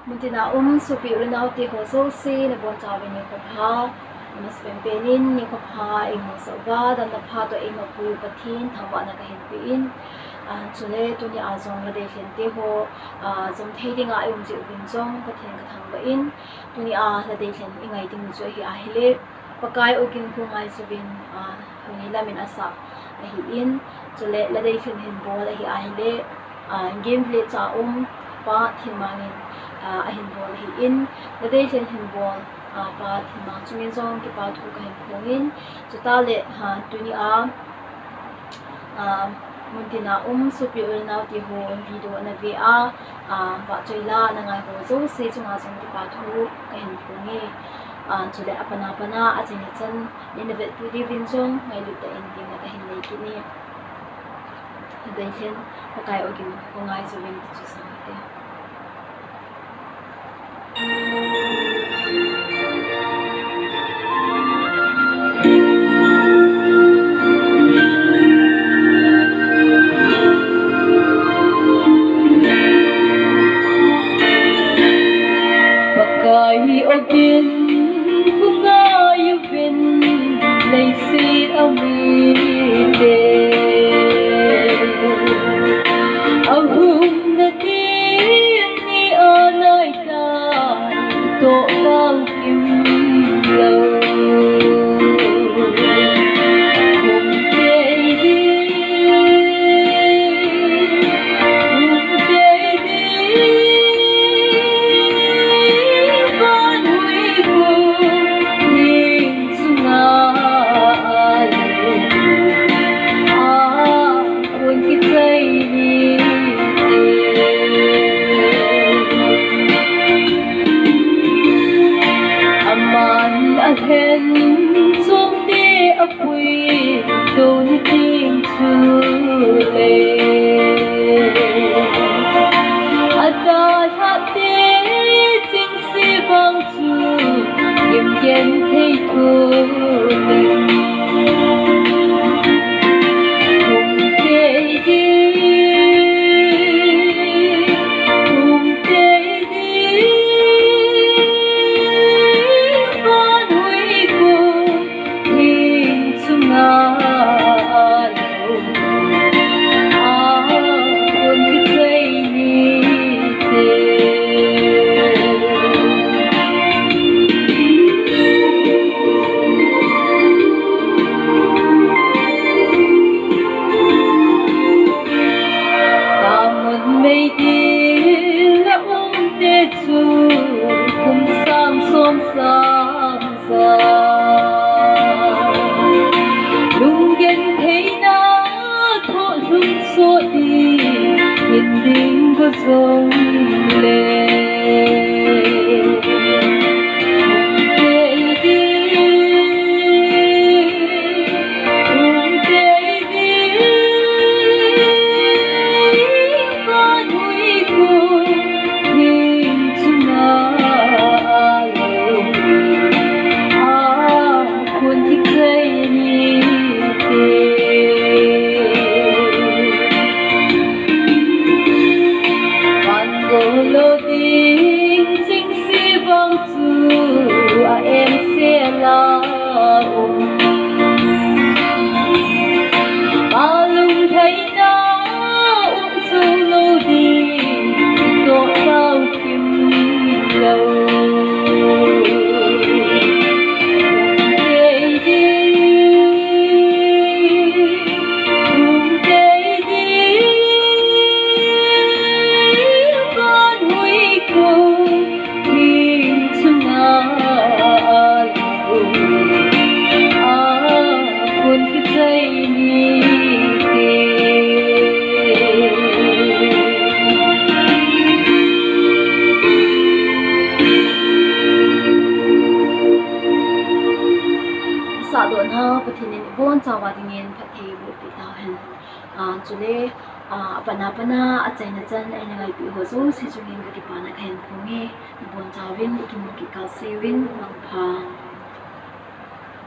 Muntina supi ulinau ti ho so si na bon chawin ni ko pha mas pempenin ni ko pha imo soga dan na pha to imo pu pathin thawa na ka hin pi in chule tu ni azong la de hen te ho zom thei dinga ji ubin jong pathin ka thang ba in tu ni la de hen ingai ding chu hi a hele pakai okin ku ngai subin ni lamin asa hi in chule la de hen hin bol hi a hele game play cha Pa Thianmang Ahin bol hi in la deilhen hin bol Pa Thianmang chungin zong ki pa thu ka hin khongin chuta le tu ni muntina supi ulnau ti ho video na ve pa choila na ngai ho zo se chunga jong ki pa thu ka hin khongi chule apana achini chan invet tu di vin jong ngai lu ta in ti na ka hin nei ki ni deilhen pakai ogin ko ngai zo vin chu sa te Pakai ogin bunga uvin laisi amide ahum nati ni anai ta to kau kim lau Ahin zum ti apui tu ni ting chu le ada hati jing si bang chu yem yen thei thu Ding có sông lên con nuôi cô hình chung cuốn thích dây đi lô tình chính si vang chu em sẽ là ba lung thấy na sâu lô đi to sao kim lâu sa don ha pathinin bon chawa dingin phathei bu pi ta hen chule apana achaina chan aina ngai pi ho zo si chungin ka ki pana khen khonge bon chawin ikim ki ka sewin mang pha